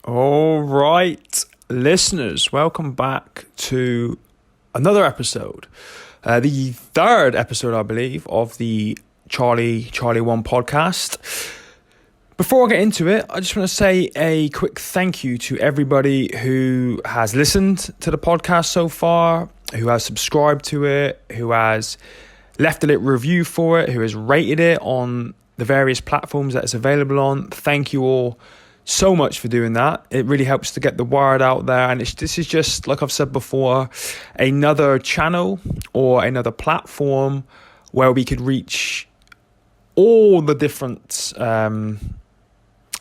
All right, listeners, welcome back to another episode. The third episode, I believe, of the Charlie 1 podcast. Before I get into it, I just want to say a quick thank you to everybody who has listened to the podcast so far, who has subscribed to it, who has left a little review for it, who has rated it on the various platforms that it's available on. Thank you all so much for doing that. It really helps to get the word out there, and this is just, like I've said before, another channel or another platform where we could reach all the different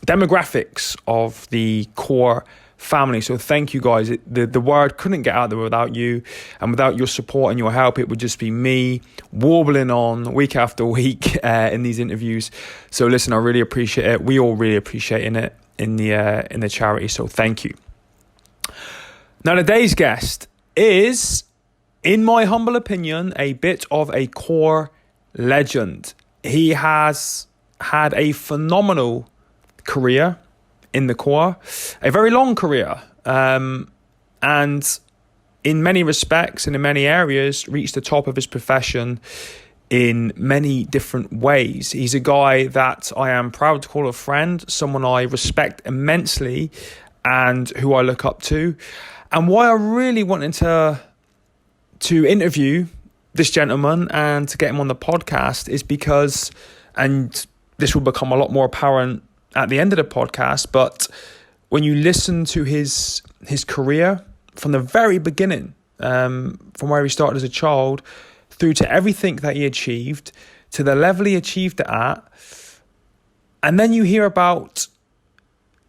demographics of the core family. So thank you guys. The word couldn't get out there without you, and without your support and your help, it would just be me warbling on week after week in these interviews. So listen, I really appreciate it. We all really appreciate it in the charity. So thank you. Now today's guest is, in my humble opinion, a bit of a core legend. He has had a phenomenal career in the core, a very long career, and in many respects and in many areas reached the top of his profession in many different ways. He's a guy that I am proud to call a friend, someone I respect immensely and who I look up to. And why I really wanted to interview this gentleman and to get him on the podcast is because, and this will become a lot more apparent at the end of the podcast, but when you listen to his career from the very beginning, from where he started as a child through to everything that he achieved, to the level he achieved it at, and then you hear about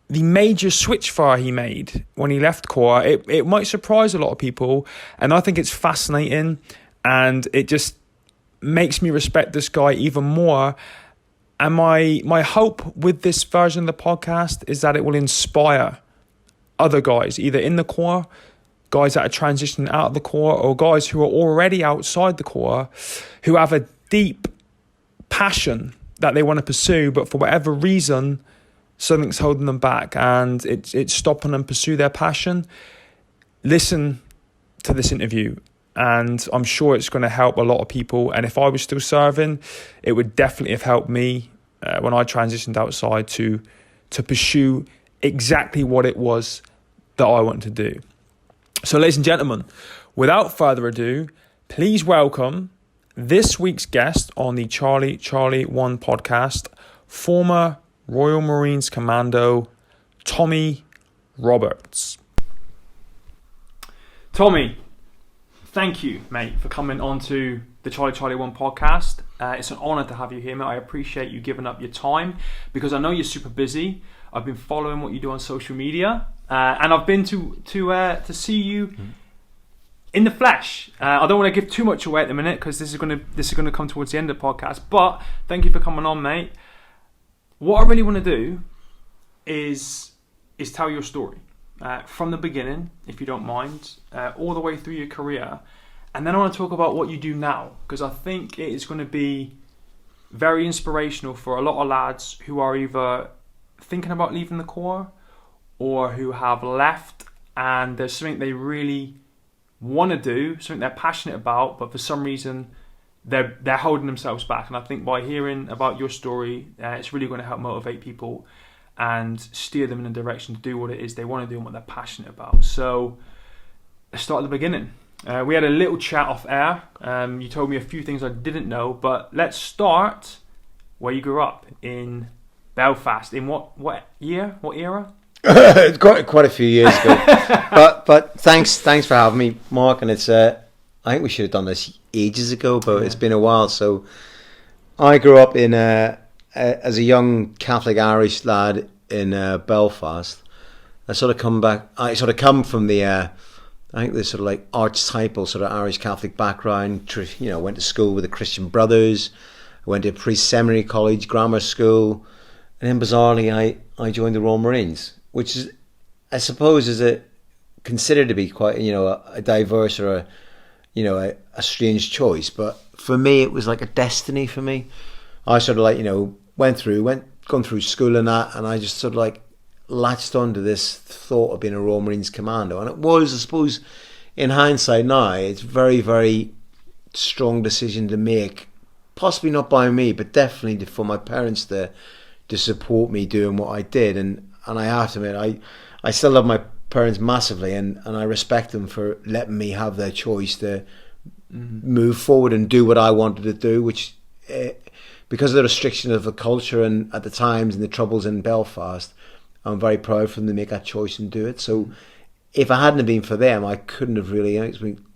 the major switchfire he made when he left core, it might surprise a lot of people, and I think it's fascinating, and it just makes me respect this guy even more. And my hope with this version of the podcast is that it will inspire other guys, either in the core, guys that are transitioning out of the core, or guys who are already outside the core, who have a deep passion that they want to pursue, but for whatever reason, something's holding them back and it's stopping them pursue their passion. Listen to this interview, and I'm sure it's going to help a lot of people. And if I was still serving, it would definitely have helped me when I transitioned outside to pursue exactly what it was that I wanted to do. So ladies and gentlemen, without further ado, please welcome this week's guest on the Charlie 1 podcast, former Royal Marines Commando, Tommy Roberts. Tommy, thank you, mate, for coming onto the Charlie 1 podcast. It's an honour to have you here, mate. I appreciate you giving up your time because I know you're super busy. I've been following what you do on social media, and I've been to see you in the flesh. I don't want to give too much away at the minute because this is going to come towards the end of the podcast. But thank you for coming on, mate. What I really want to do is tell your story from the beginning, if you don't mind, all the way through your career. And then I want to talk about what you do now, because I think it is going to be very inspirational for a lot of lads who are either thinking about leaving the Corps or who have left and there's something they really want to do, something they're passionate about, but for some reason they're holding themselves back. And I think by hearing about your story, it's really going to help motivate people and steer them in a direction to do what it is they want to do and what they're passionate about. So let's start at the beginning. We had a little chat off air. You told me a few things I didn't know, but let's start where you grew up in Belfast. In what year? What era? It's quite a few years ago. but thanks for having me, Mark. And it's I think we should have done this ages ago, but It's been a while. So I grew up in as a young Catholic Irish lad in Belfast. I sort of come from the I think this sort of like archetypal sort of Irish Catholic background. Went to school with the Christian Brothers. I went to a pre-seminary college, grammar school, and then bizarrely I joined the Royal Marines, which is, I suppose, considered to be quite a diverse or a strange choice. But for me, it was like a destiny for me. I sort of gone through school and that, and I just sort of latched onto this thought of being a Royal Marines commando. And it was, I suppose, in hindsight now, it's very, very strong decision to make. Possibly not by me, but definitely for my parents to support me doing what I did. And I have to admit, I still love my parents massively, and I respect them for letting me have their choice to move forward and do what I wanted to do, which because of the restriction of the culture and at the times and the troubles in Belfast, I'm very proud for them to make that choice and do it. So if I hadn't been for them, I couldn't have really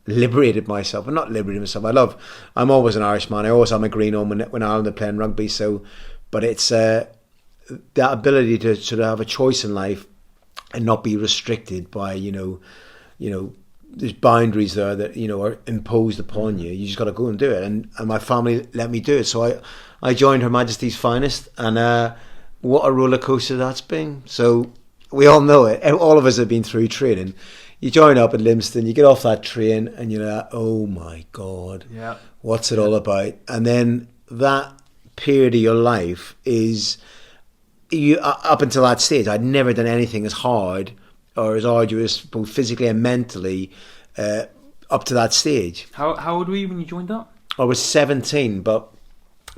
liberated myself. And not liberated myself. I'm always an Irishman. I always have my green on when Ireland are playing rugby. So, but it's that ability to sort of have a choice in life and not be restricted by there's boundaries there that are imposed upon you. You just got to go and do it. And my family let me do it. So I joined Her Majesty's Finest, and what a roller coaster that's been. So we all know it. All of us have been through training. You join up at Livingston, you get off that train, and you're like, oh my God, what's it all about? And then that period of your life is, you up until that stage, I'd never done anything as hard or as arduous, both physically and mentally, up to that stage. How old were you when you joined up? I was 17, but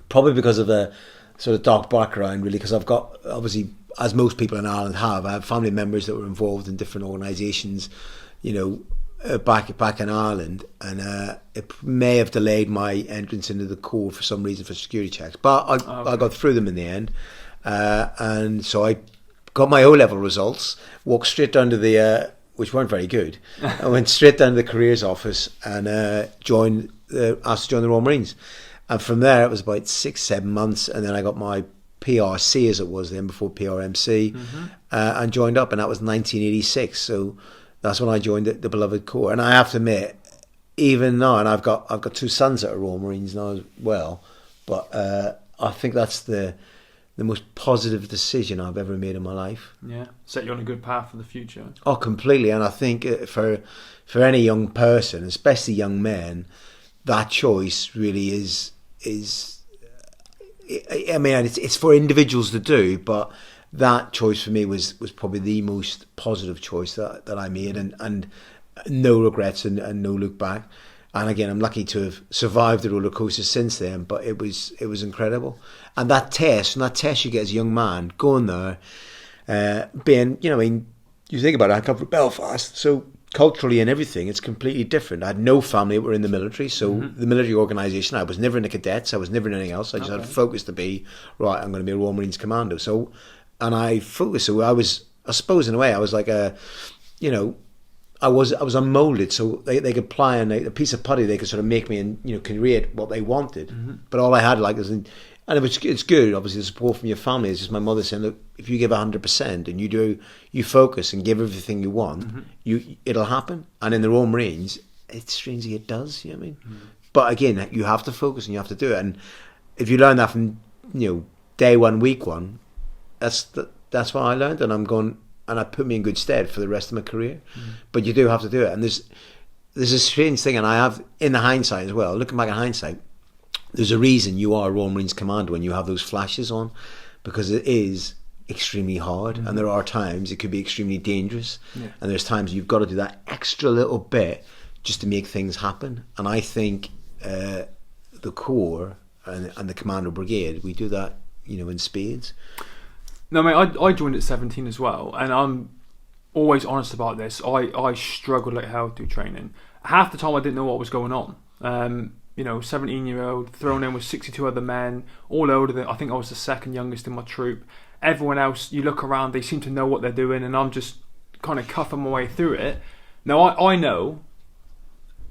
probably because of the sort of dark background, really, because I've got, obviously, as most people in Ireland have, I have family members that were involved in different organisations, back in Ireland, and it may have delayed my entrance into the Corps for some reason for security checks, but I got through them in the end, and so I got my O-level results, walked straight down to the, which weren't very good. I went straight down to the careers office and asked to join the Royal Marines. And from there, it was about 6-7 months, and then I got my PRC, as it was then, before PRMC, and joined up, and that was 1986. So that's when I joined the beloved Corps. And I have to admit, even now, and I've got 2 sons that are Royal Marines now as well, but I think that's the most positive decision I've ever made in my life. Yeah, set you on a good path for the future. Oh, completely. And I think for any young person, especially young men, that choice really is. I mean, it's for individuals to do, but that choice for me was probably the most positive choice that I made, and no regrets and no look back. And again, I'm lucky to have survived the roller coaster since then, but it was incredible. And that test you get as a young man, going there, being, I mean, you think about it, I come from Belfast, so culturally and everything, it's completely different. I had no family that were in the military, so the military organisation, I was never in the cadets, I was never in anything else. I just had a focus to be, right, I'm going to be a Royal Marines Commando. So, and I focused, so I suppose in a way, I was like I was unmoulded, so they could apply a piece of putty, they could sort of make me and create what they wanted. But all I had and it's good, obviously, the support from your family. It's just my mother saying, look, if you give 100% and you focus and give everything you want, it'll happen. And in the Royal Marines, it's strangely it does. You know what I mean? But again, you have to focus and you have to do it. And if you learn that from day one, week one, that's what I learned, and I'm going. And it put me in good stead for the rest of my career. But you do have to do it. And there's a strange thing, and I have, in the hindsight as well, looking back at hindsight, there's a reason you are a Royal Marines Commander when you have those flashes on, because it is extremely hard, and there are times it could be extremely dangerous, and there's times you've got to do that extra little bit just to make things happen. And I think the Corps and the Commando Brigade, we do that, in spades. No, mate, I joined at 17 as well, and I'm always honest about this. I struggled like hell through training. Half the time I didn't know what was going on. 17-year-old, thrown in with 62 other men, all older than, I think I was the second youngest in my troop. Everyone else, you look around, they seem to know what they're doing, and I'm just kind of cuffing my way through it. Now, I know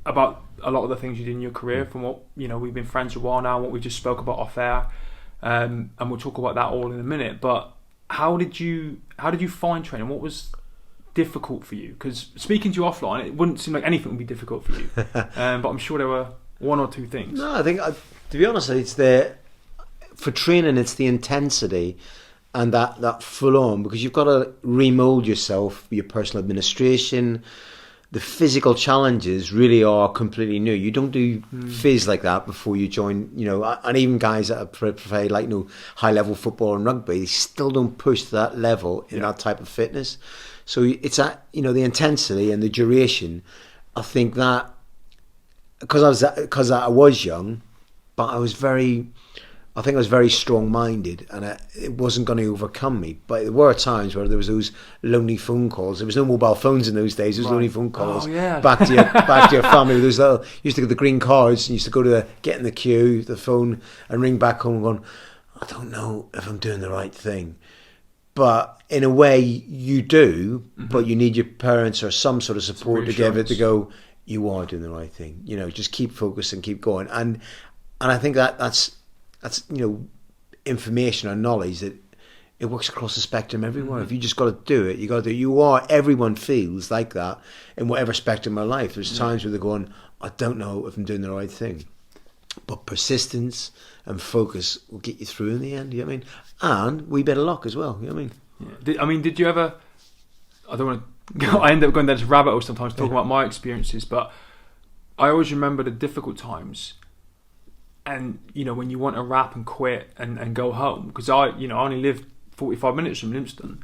about a lot of the things you did in your career from what, we've been friends for a while now, what we just spoke about off air, and we'll talk about that all in a minute, but how did you find training? What was difficult for you? Because speaking to you offline, it wouldn't seem like anything would be difficult for you. But I'm sure there were one or two things. No, I think, to be honest, for training, it's the intensity and that full on, because you've got to remold yourself, your personal administration, the physical challenges really are completely new. You don't do phys like that before you join, and even guys that play like high level football and rugby, they still don't push to that level in that type of fitness. So it's that, the intensity and the duration. I think that because I was young, but I think I was very strong-minded, and it wasn't going to overcome me. But there were times where there was those lonely phone calls. There was no mobile phones in those days. There was lonely phone calls back to your family. There was you used to get the green cards, and you used to go to get in the queue, the phone, and ring back home going, I don't know if I'm doing the right thing. But in a way, you do, but you need your parents or some sort of support together to go, you are doing the right thing. Just keep focused and keep going. And I think that's information or knowledge that it works across the spectrum everywhere. If you just got to do it, you got to do it. Everyone feels like that in whatever spectrum of life. There's times where they're going, I don't know if I'm doing the right thing. But persistence and focus will get you through in the end, you know what I mean? And we bit of luck as well, you know what I mean? Did you ever, I don't want to, I end up going down this rabbit hole sometimes talking about my experiences, but I always remember the difficult times. And, when you want to wrap and quit and go home, because I only lived 45 minutes from Lympstone,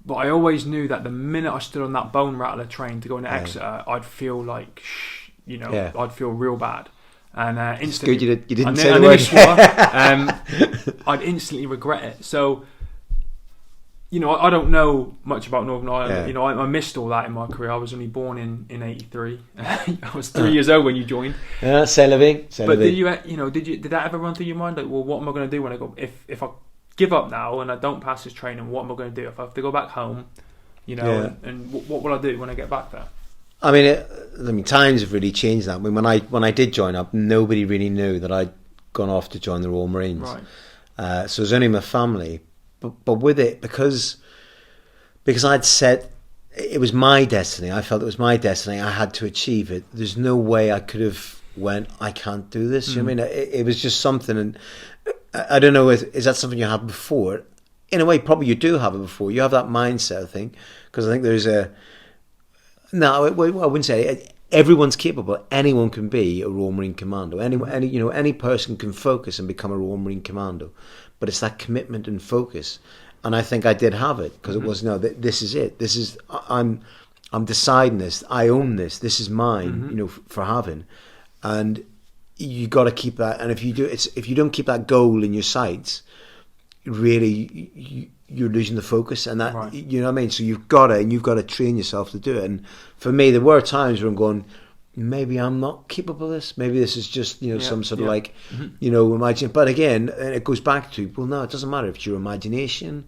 but I always knew that the minute I stood on that bone rattler train to go into Exeter, I'd feel like, I'd feel real bad. And instantly, it's good you didn't say the word. I'd instantly regret it. So, I don't know much about Northern Ireland. Yeah. I missed all that in my career. I was only born in '83. I was 3 years old when you joined. Yeah, c'est la vie. But did that ever run through your mind? Like, well, what am I going to do when I go? If I give up now and I don't pass this training, what am I going to do? If I have to go back home, and what will I do when I get back there? I mean, times have really changed that. I mean, when I did join up, nobody really knew that I'd gone off to join the Royal Marines. Right. So it was only my family. But with it, because I'd said it was my destiny, I felt it was my destiny, I had to achieve it. There's no way I could have went, I can't do this. You know what I mean? It was just something, and I don't know, is that something you had before? In a way, probably you do have it before. You have that mindset, I think, because I think there's no, I wouldn't say it. Everyone's capable. Anyone can be a Royal Marine Commando. Any person can focus and become a Royal Marine Commando. But it's that commitment and focus, and I think I did have it because it was this is it. This is I'm deciding this. I own this. This is mine. For having, and you got to keep that. And if you don't keep that goal in your sights, really you're losing the focus, and that you know what I mean. So you've got to train yourself to do it. And for me, there were times where I'm going, maybe I'm not capable of this. Maybe this is just some sort of imagine. But again, it goes back to, well, no, it doesn't matter if it's your imagination.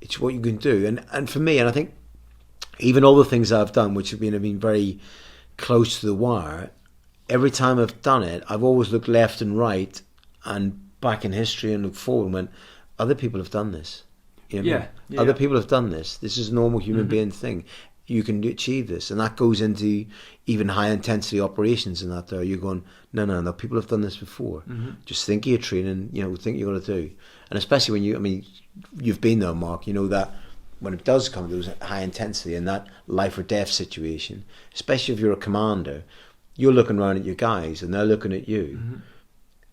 It's what you can do. And for me, and I think even all the things I've done, which have been very close to the wire, every time I've done it, I've always looked left and right and back in history and looked forward and went, other people have done this. Other people have done this. This is a normal human being thing. You can achieve this, and that goes into even high intensity operations. And that there, you're going, no. People have done this before. Just think of your training. Think you're going to do, and especially when you've been there, Mark. You know that when it does come to those high intensity and that life or death situation, especially if you're a commander, you're looking around at your guys and they're looking at you,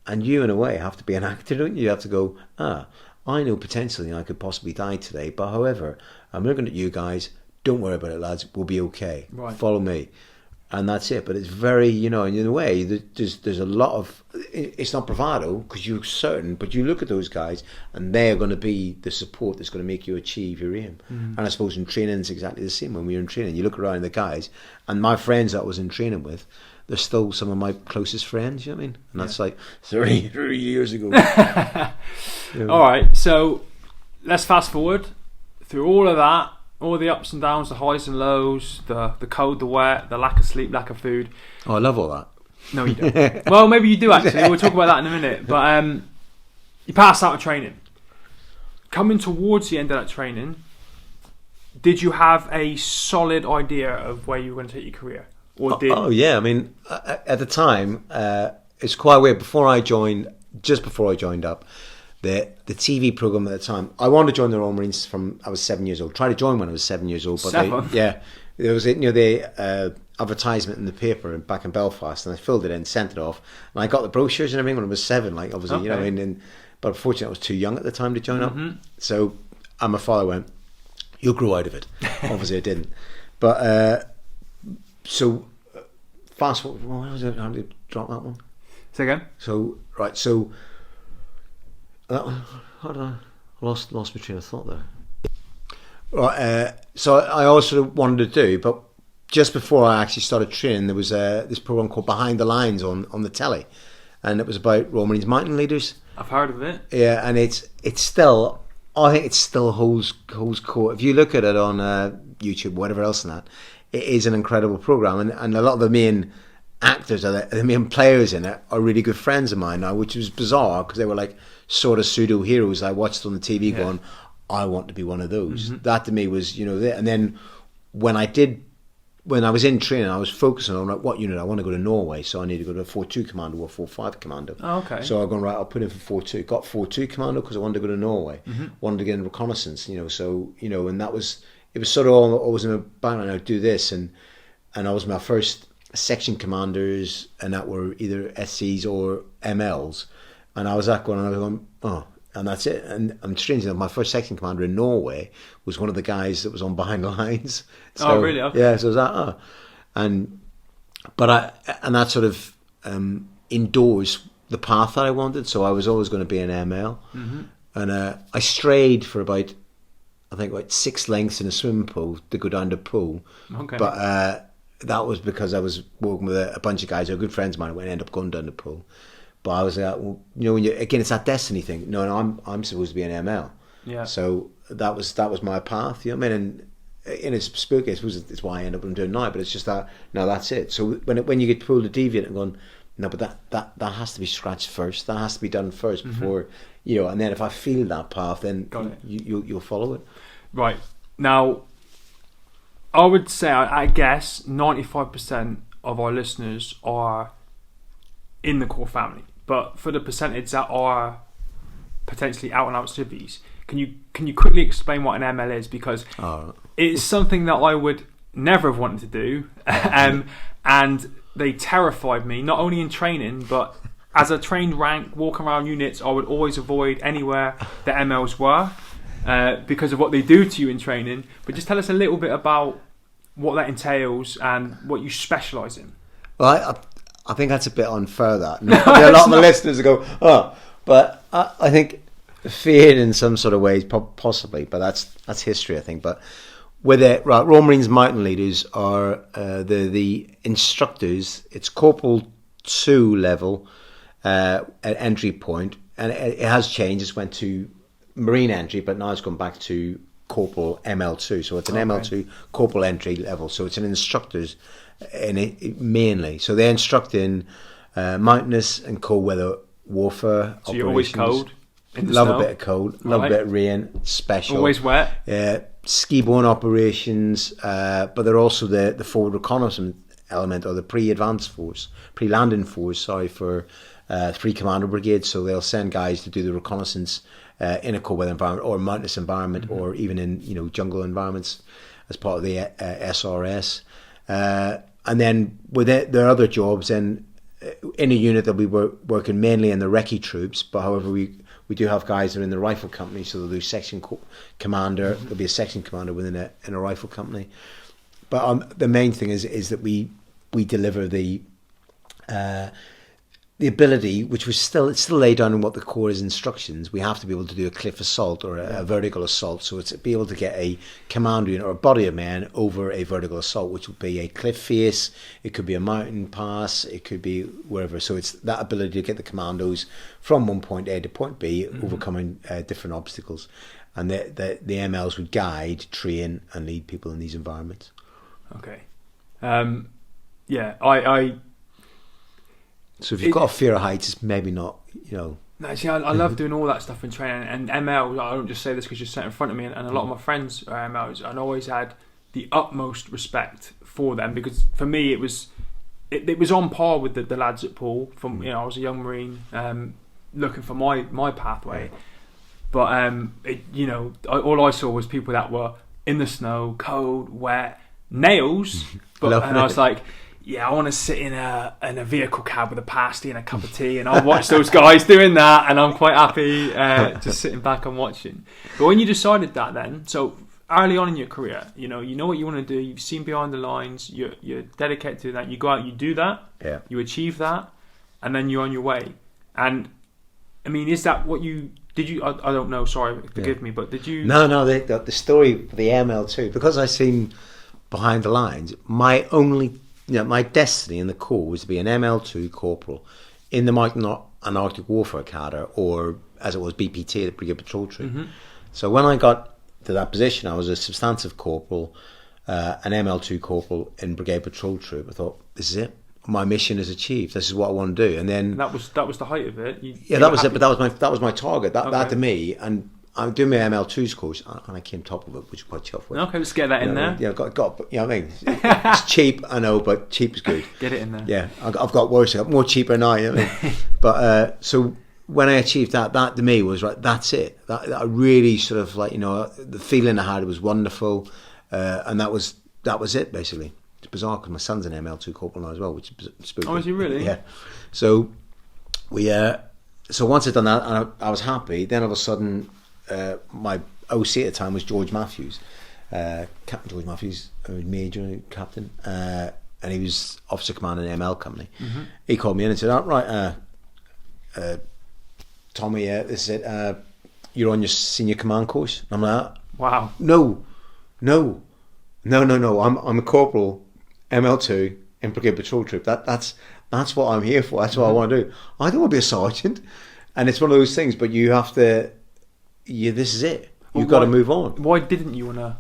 and you in a way have to be an actor, don't you? You have to go, I know potentially I could possibly die today, but however, I'm looking at you guys. Don't worry about it, lads. We'll be okay. Right. Follow me, and that's it. But it's very, and in a way, there's a lot of. It's not bravado because you're certain, but you look at those guys, and they're going to be the support that's going to make you achieve your aim. And I suppose in training it's exactly the same. When we're in training, you look around the guys, and my friends that I was in training with, they're still some of my closest friends. You know what I mean? And that's like 30 years ago. All right, so let's fast forward through all of that. All the ups and downs, the highs and lows, the cold, the wet, the lack of sleep, lack of food. Oh, I love all that. No, you don't. Well, maybe you do actually. We'll talk about that in a minute. But you passed out of training. Coming towards the end of that training, did you have a solid idea of where you were going to take your career? Or did? Oh yeah. I mean, at the time, it's quite weird. Just before I joined up, the TV program at the time, I wanted to join the Royal Marines from I was 7 years old. Tried to join when I was 7 years old, but there was the advertisement in the paper back in Belfast, and I filled it in, sent it off, and I got the brochures and everything when I was 7. Like obviously, but unfortunately I was too young at the time to join up. So, and my father went, "You'll grow out of it." Obviously, I didn't. But fast forward. Why was it? How did I drop that one? Say again. So right. So how did I lost my train of thought there? Right. So I also wanted to do, but just before I actually started training, there was this program called Behind the Lines on the telly, and it was about Royal Marines mountain leaders. I've heard of it. Yeah, and it's still, I think it still holds court. If you look at it on YouTube, whatever else than that, it is an incredible program, and a lot of the main actors, the main players in it, are really good friends of mine now, which was bizarre because they were like sort of pseudo heroes I watched on the TV going, I want to be one of those. That to me was, and then when I was in training, I was focusing on like, what unit I want to go to Norway, so I need to go to a 4-2 commando or 4-5 commando. Oh, okay. So I'm going, right, I'll put in for 4-2. Got 4-2 commando because I wanted to go to Norway. Wanted to get in reconnaissance, so, and it was sort of always in my background, I'd do this, and I was my first section commanders, and that were either SCs or MLs, and I was going, oh, and that's it. And I'm strangely enough, my first section commander in Norway was one of the guys that was on Behind the Lines. So, oh, really? Okay. Yeah, so I was like, and that sort of endorsed the path that I wanted. So I was always going to be an ML, and I strayed for about 6 lengths in a swimming pool to go down the pool. Okay. But that was because I was working with a bunch of guys who are good friends of mine who ended up going down the pool. But I was like, well, when it's that destiny thing. No, I'm supposed to be an ML. Yeah. So that was my path. You know what I mean? And in its spooky, I suppose it's why I end up doing now. But it's just that. No, that's it. So when you get pulled to deviate and going, no, but that has to be scratched first. That has to be done first before And then if I feel that path, then you'll follow it. Right now, I would say I guess 95% of our listeners are in the core family. But for the percentage that are potentially out and out civvies, can you quickly explain what an ML is? Because it's something that I would never have wanted to do, and they terrified me, not only in training, but as a trained rank, walking around units, I would always avoid anywhere the MLs were because of what they do to you in training. But just tell us a little bit about what that entails and what you specialise in. Well, I think that's a bit unfair. That a lot of the listeners go, but I think feared in some sort of ways, possibly. But that's history, I think. But with it, right, Royal Marines mountain leaders are the instructors. It's Corporal 2 level at entry point, and it has changed. It's went to Marine entry, but now it's gone back to Corporal ML2. So it's an ML2 Corporal entry level. So it's an instructor's. In it mainly, so they instruct in mountainous and cold weather warfare. So you're always cold. Love a bit of cold. Love a bit of rain. Special. Always wet. Ski-borne operations, but they're also the forward reconnaissance element or the pre-advance force, pre-landing force. Sorry for 3 Commando Brigades. So they'll send guys to do the reconnaissance in a cold weather environment or mountainous environment, or even in jungle environments as part of the SRS. And then with their other jobs, and in a unit that we were working mainly in the recce troops, but however we do have guys that are in the rifle company, so they'll do section commander. There'll be a section commander within a rifle company. But the main thing is that we deliver the ability, which was still laid down in what the Corps' instructions. We have to be able to do a cliff assault or a vertical assault. So it's be able to get a commando unit or a body of men over a vertical assault, which would be a cliff face. It could be a mountain pass. It could be wherever. So it's that ability to get the commandos from one point A to point B, overcoming different obstacles. And the MLs would guide, train, and lead people in these environments. Okay. I So if you've got a fear of heights, it's maybe not, No, see, I love doing all that stuff in training. And ML, I don't just say this because you're sitting in front of me, and a lot of my friends are MLs, and I always had the utmost respect for them, because for me it was on par with the lads at Poole. From I was a young Marine looking for my pathway, but all I saw was people that were in the snow, cold, wet, nails, but Lovely. and I was like, yeah, I want to sit in a vehicle cab with a pasty and a cup of tea, and I'll watch those guys doing that, and I'm quite happy just sitting back and watching. But when you decided that, then so early on in your career, you know what you want to do. You've seen behind the lines. You're dedicated to that. You go out, you do that. Yeah. You achieve that, and then you're on your way. And I mean, is that what you did? You I don't know. Sorry, forgive me, but did you? No. The story for the ML2, because I seen behind the lines. My destiny in the Corps was to be an ML2 corporal in the an Arctic Warfare Cadre, or as it was BPT, the Brigade Patrol Troop. Mm-hmm. So when I got to that position, I was a substantive corporal, an ML2 corporal in Brigade Patrol Troop. I thought, this is it. My mission is achieved. This is what I want to do. And then that was the height of it. That was it. But that was my target. That to me, and I'm doing my ML2's course, and I came top of it, which is quite chuffed with. Okay, let's get that in there. Yeah, got. You know what I mean? It's cheap, I know, but cheap is good. Get it in there. Yeah, I've got worse. I've got more cheaper now. You know what I mean? But so when I achieved that to me was right. That's it. That I really sort of like, the feeling I had was wonderful, and that was it basically. It's bizarre because my son's an ML2 corporal now as well, which is spooky. Oh, is he really? Yeah. So so once I'd done that, and I was happy. Then all of a sudden, my OC at the time was George Matthews, Captain George Matthews, Major Captain, and he was officer command in ML company. Mm-hmm. He called me in and said, "Right, Tommy, this is it. You're on your senior command course." I'm like, "Wow, no. I'm a corporal, ML2 in Brigade Patrol Troop. That's what I'm here for. That's what I want to do. I don't want to be a sergeant." And it's one of those things, but you have to. Yeah, this is it. You've got to move on. Why didn't you want to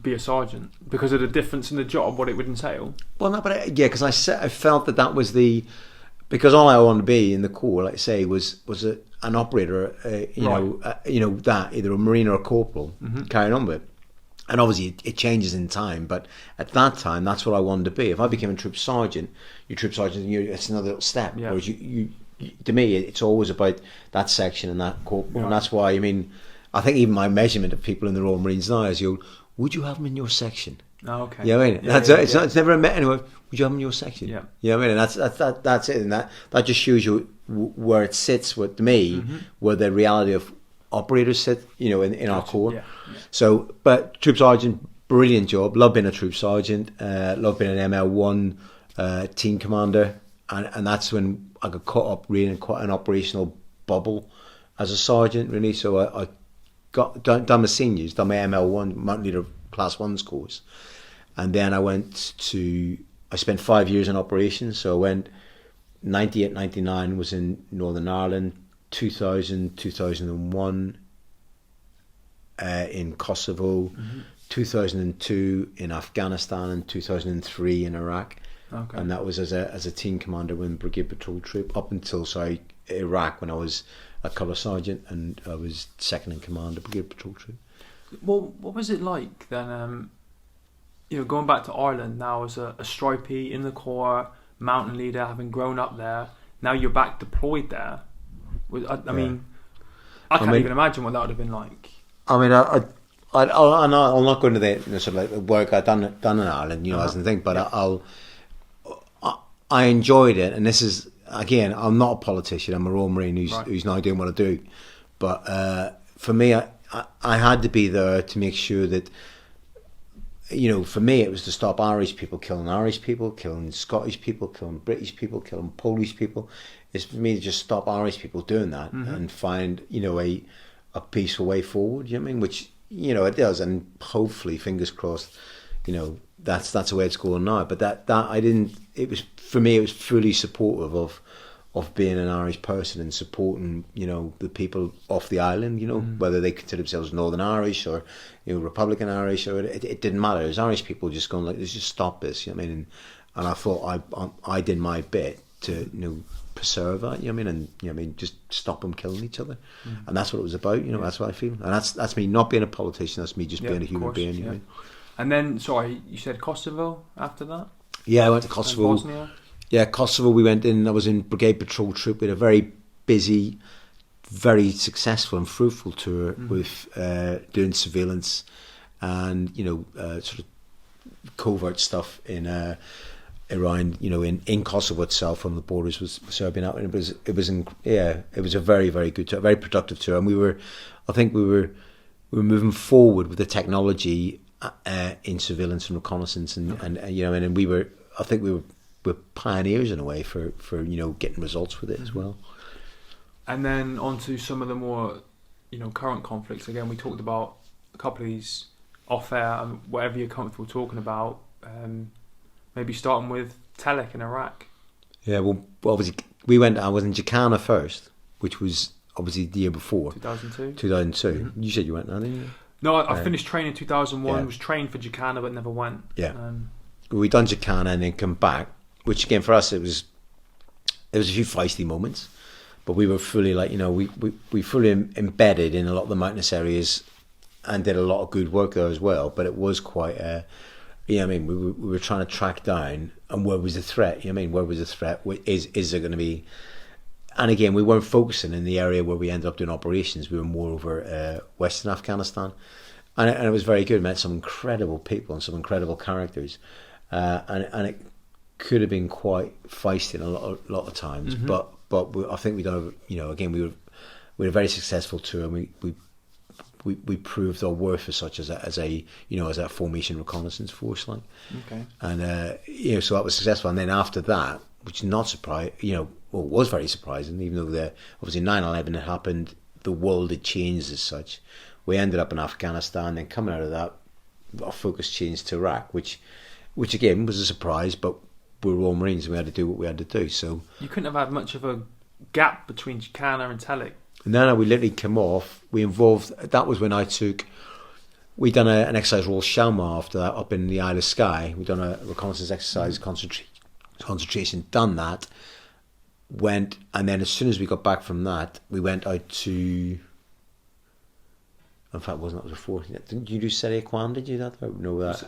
be a sergeant? Because of the difference in the job, what it would entail? Well, no, but because I felt that was because all I wanted to be in the Corps, like I say, was an operator. That either a Marine or a corporal, carrying on with. And obviously it changes in time, but at that time that's what I wanted to be. If I became a troop sergeant, it's another little step. Yeah. Whereas you, to me, it's always about that section and that corporal, and that's why. I mean, I think even my measurement of people in the Royal Marines now is, would you have them in your section? Oh, okay. You know what I mean? It's never met anyone. Would you have them in your section? Yeah. You know what I mean? And that's it, and that just shows you where it sits with me, where the reality of operators sit, in our Corps. Yeah. So, but troop sergeant, brilliant job. Love being a troop sergeant. Love being an ML1 team commander, and that's when I got caught up really in quite an operational bubble as a sergeant, really. So I got done my seniors, done my ML1 Mountain Leader Class 1's course, and then I spent 5 years in operations. So I went 98, 99 was in Northern Ireland, 2000, 2001 in Kosovo, 2002 in Afghanistan, and 2003 in Iraq. Okay. And that was as a team commander with Brigade Patrol Troop up until Iraq, when I was a colour sergeant and I was second in command of Brigade Patrol Troop. Well, what was it like then? Going back to Ireland now as a stripey in the Corps, mountain leader, having grown up there. Now you're back deployed there. I mean, I can't even imagine what that would have been like. I mean, I'll not go into the sort of like the work I've done in Ireland, as the thing, but I enjoyed it, and this is, again, I'm not a politician. I'm a Royal Marine who's now doing what I do, but for me, I had to be there to make sure that, for me, it was to stop Irish people killing Scottish people, killing British people, killing Polish people. It's for me to just stop Irish people doing that and find, a peaceful way forward. You know what I mean? Which, it does, and hopefully, fingers crossed, that's the way it's going now. But that I didn't. It was, for me, it was fully supportive of being an Irish person and supporting, the people off the island. Whether they consider themselves Northern Irish or Republican Irish, or it didn't matter. It was Irish people just going like, let's just stop this. You know what I mean? And I thought I did my bit to preserve that. You know what I mean? And just stop them killing each other. And that's what it was about. That's what I feel. And that's me not being a politician. That's me just being a human being. You know what I mean? And then, sorry, you said Kosovo after that? Yeah, I went to Kosovo. And Bosnia? Yeah, Kosovo, we went in. I was in Brigade Patrol Troop. We had a very busy, very successful and fruitful tour with doing surveillance and, sort of covert stuff in around, in Kosovo itself on the borders with Serbia, and it was a very, very good tour, very productive tour, and we were moving forward with the technology in surveillance and reconnaissance, and we were pioneers in a way for getting results with it as well. And then on to some of the more current conflicts. Again, we talked about a couple of these off air, and whatever you're comfortable talking about. Maybe starting with Telek in Iraq. Yeah, well, obviously I was in Jacana first, which was obviously the year before. 2002. Mm-hmm. You said you went now, didn't you? No, I finished training in 2001. Was trained for Jacana but never went. Yeah. We done Jacana and then come back, which again for us it was a few feisty moments, but we were fully we fully embedded in a lot of the mountainous areas and did a lot of good work there as well. But it was quite we were trying to track down, and where was the threat? Where was the threat? Is there going to be? And again, we weren't focusing in the area where we ended up doing operations. We were more over Western Afghanistan, and it was very good. Met some incredible people and some incredible characters, and it could have been quite feisty in a lot of times. Mm-hmm. But I think we done. Again, we were a very successful tour, and we proved our worth as such as a formation reconnaissance force, like. Okay. And so that was successful. And then after that, which is not surprising, was very surprising, even though obviously 9/11 had happened, the world had changed as such. We ended up in Afghanistan, then coming out of that, our focus changed to Iraq, which again was a surprise, but we were all Marines and we had to do what we had to do. So you couldn't have had much of a gap between Jacana and Telek. No, we literally came off. That was when we'd done an exercise called Shalma after that up in the Isle of Skye. We'd done a reconnaissance exercise, concentration, done that, went, and then as soon as we got back from that, we went out to, in fact, that was before. Didn't you do Syria Kwan, did you? No, that.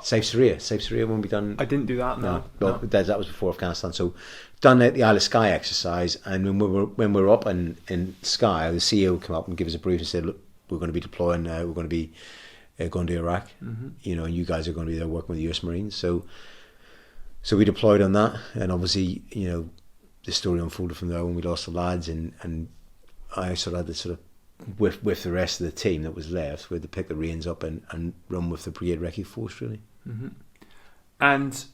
Safe Syria when we done. I didn't do that. No. That was before Afghanistan. So done the Isle of Skye exercise, and when we were up in Skye, the CEO came up and gave us a brief and said, "Look, we're going to be deploying. We're going to be going to Iraq. Mm-hmm. And you guys are going to be there working with the US Marines." So we deployed on that, and obviously the story unfolded from there when we lost the lads, and I sort of had to with the rest of the team that was left, we had to pick the reins up and run with the Brigade Recce Force, really. Mm-hmm. And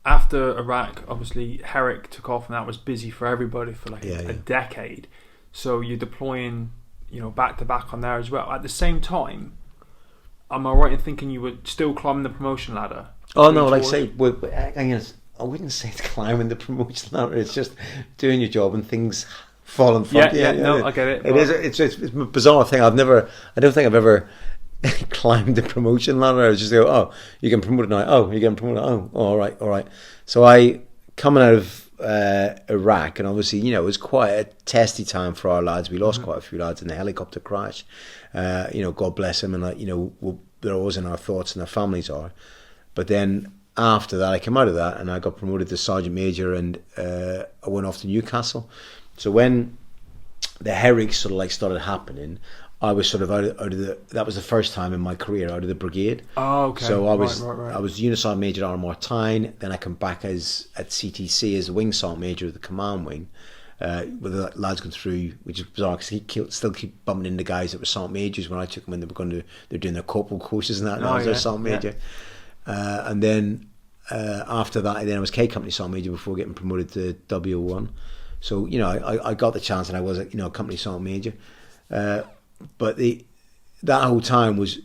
after Iraq, obviously Herrick took off, and that was busy for everybody for a decade. So you're deploying, back to back on there as well. At the same time, am I right in thinking you were still climbing the promotion ladder? Oh no, like I say, I wouldn't say it's climbing the promotion ladder. It's just doing your job and things fall in front. I get it. It's a bizarre thing. I don't think I've ever climbed the promotion ladder. I was just go, you get promoted now. Oh, you get promoted. Oh, all right. So coming out of Iraq, and obviously, it was quite a testy time for our lads. We lost quite a few lads in the helicopter crash. God bless them, and they're always in our thoughts, and their families are. But then after that, I came out of that, and I got promoted to sergeant major, and I went off to Newcastle. So when the Herrick started happening, I was sort of out of the. That was the first time in my career out of the brigade. Oh, okay. So I was right. I was Unit Sergeant Major at Martine. Then I come back at CTC as the Wing Sergeant Major of the Command Wing, with the lads going through, which is bizarre because he still keep bumping into guys that were Sergeant Majors when I took them when they're doing their corporal courses and that. And I was their Sergeant Major, and then after that, I was K Company Sergeant Major before getting promoted to W01. So I got the chance, and I was a Company Sergeant Major. But that whole time was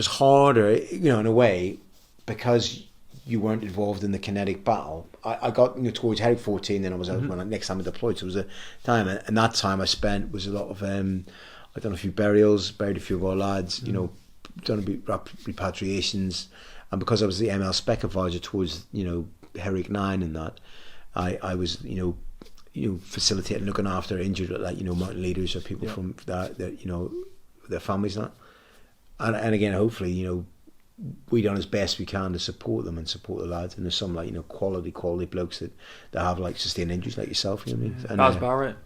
harder, in a way, because you weren't involved in the kinetic battle. I got towards Herrick 14, then I was out when next time I deployed. So it was a time, and that time I spent was a lot of I'd done a few burials, buried a few of our lads, done a bit repatriations, and because I was the ML Spec advisor towards Herrick 9 and that, I was facilitating, looking after injured, mountain leaders or people from that, their families and that. And again, hopefully, we done as best we can to support them and support the lads. And there's some quality blokes that have sustained injuries like yourself. You know what I mean? And, Baz Barrett.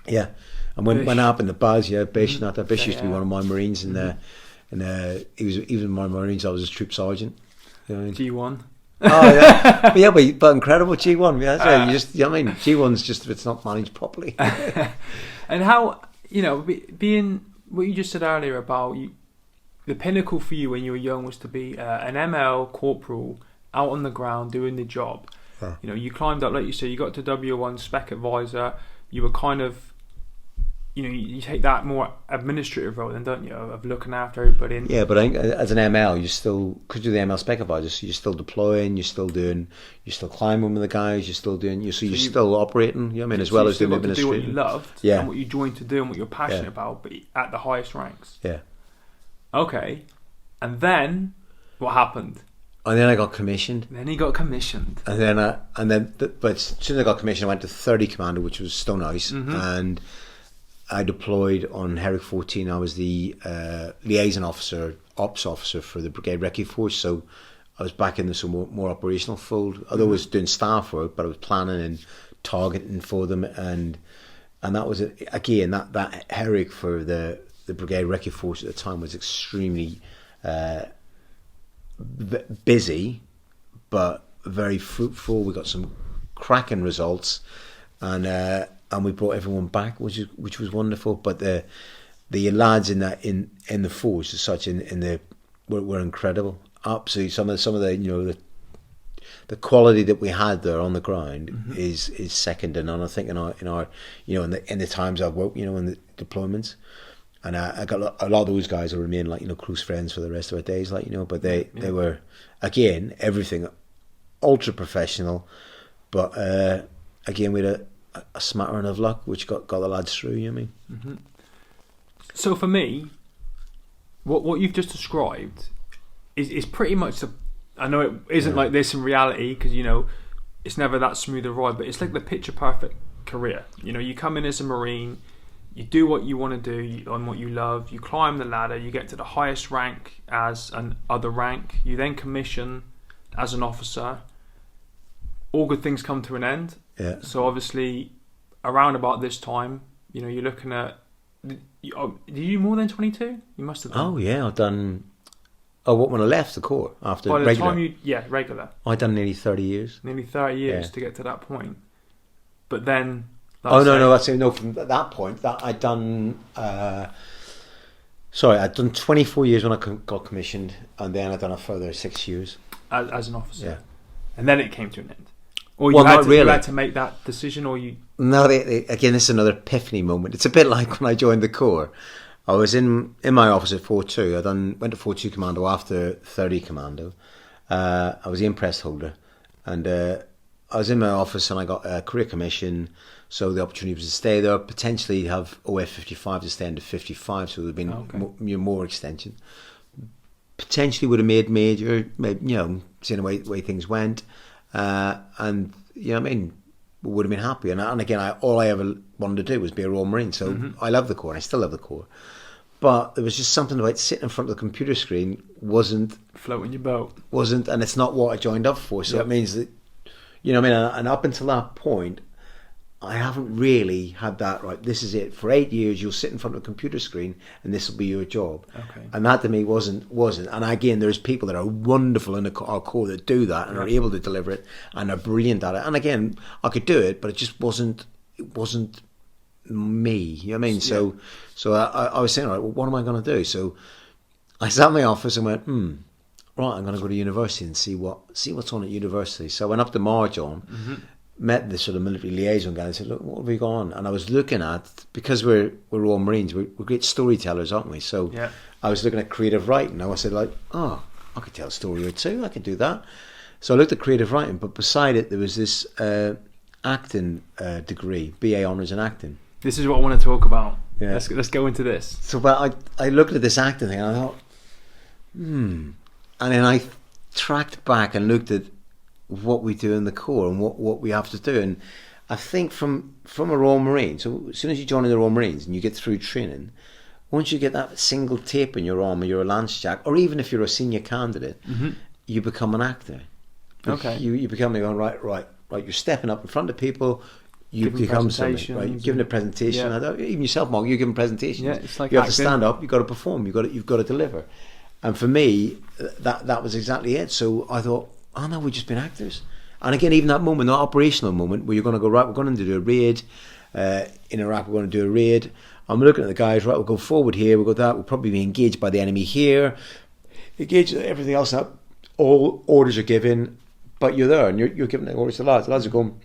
Yeah. And when I happened to Baz, Bish, Bish used to be one of my Marines, and And he was even my Marines. I was his troop sergeant. You know what I mean? G1. Oh yeah, but yeah, but incredible G1. Yeah, that's right. You just, I mean, G1's just if it's not managed properly. And how, being what you just said earlier about the pinnacle for you when you were young was to be an ML corporal out on the ground doing the job. Huh. You climbed up, like you said, you got to W1 spec advisor. You were kind of, you take that more administrative role then, don't you, of looking after everybody. Yeah, but I think as an ML, you still, because you're the ML spec advisor, so you're still deploying, you're still climbing with the guys, you're still doing, you're still operating, you know what I mean, as well as doing administration. You do what you loved, and what you joined to do and what you're passionate about, but at the highest ranks. Yeah. Okay. And then, what happened? And then I got commissioned. Then he got commissioned. But as soon as I got commissioned, I went to 30 Commando, which was Stone Ice, and I deployed on Herrick 14. I was the liaison officer, ops officer for the Brigade Recce Force, so I was back in the more operational fold. Although I was doing staff work, but I was planning and targeting for them, and that was again that Herrick for the Brigade Recce Force at the time was extremely busy, but very fruitful. We got some cracking results, and we brought everyone back, which was wonderful. But the lads in the force as such were incredible. Absolutely, some of the the quality that we had there on the ground is second to none. I think in the times I've worked, in the deployments, and I got a lot of those guys will remain close friends for the rest of our days, But they were again everything ultra professional, but again we had a smattering of luck, which got the lads through. You know what I mean? So for me, what you've just described is pretty much I know it isn't like this in reality, because it's never that smooth a ride, but it's like the picture perfect career. You come in as a Marine, you do what you want to do and what you love, you climb the ladder, you get to the highest rank as an other rank, you then commission as an officer. All good things come to an end. Yeah. So obviously, around about this time, you're looking at. Did you do more than 22? You must have done. Oh yeah, I've done. Oh, what when I left the Corps after by the regular? Time regular. I'd done nearly 30 years. Nearly 30 years to get to that point. But then. No. From that point, that I'd done. I'd done 24 years when I got commissioned, and then I'd done a further 6 years as an officer. Yeah. And then it came to an end. Or you had to make that decision, or you... No, again, this is another epiphany moment. It's a bit like when I joined the Corps. I was in my office at 4-2. Went to 4-2 Commando after 30 Commando. I was the impress holder. And I was in my office and I got a career commission. So the opportunity was to stay there, potentially have OF 55 to stay into 55. So there would have been more extension. Potentially would have made major, seeing the way things went. And would have been happy. And again, all I ever wanted to do was be a Royal Marine. So I love the Corps, and I still love the Corps. But there was just something about sitting in front of the computer screen wasn't floating your boat. And it's not what I joined up for. So it means that, and up until that point, I haven't really had that, right, this is it. For 8 years, you'll sit in front of a computer screen and this will be your job. Okay. And that to me wasn't. And again, there's people that are wonderful in our Corps that do that and are able to deliver it and are brilliant at it. And again, I could do it, but it just wasn't me. You know what I mean? Yeah. So I was saying, all right, well, what am I going to do? So I sat in my office and went, right, I'm going to go to university and see what's on at university. So I went up to Marjon, met the sort of military liaison guy and said, look, what have we got on? And I was looking at, because we're Royal Marines, we're great storytellers, aren't we? So I was looking at creative writing. I said, I could tell a story or two, I could do that. So I looked at creative writing, but beside it there was this acting degree, BA Honours in Acting. This is what I want to talk about. Yeah. Let's go into this. So but I looked at this acting thing and I thought, and then I tracked back and looked at what we do in the Corps and what we have to do. And I think from a Royal Marine, so as soon as you join in the Royal Marines and you get through training, once you get that single tape in your arm or you're a Lance Jack, or even if you're a senior candidate, you become an actor. Okay. You become going, right, you're stepping up in front of people, you become something, right? You're giving a presentation. Even yourself, Mark, you're giving presentations. Yeah, it's like you have to stand up. You've got to perform. You've got to deliver. And for me, that was exactly it. So I thought, oh no, we've just been actors. And again, even that moment, that operational moment where you're going to go, right, we're going to do a raid in Iraq. We're going to do a raid. I'm looking at the guys, right, we'll go forward here, we'll go that, we'll probably be engaged by the enemy here, engage everything else up, all orders are given, but you're there and you're giving the orders to the lads. The lads are going,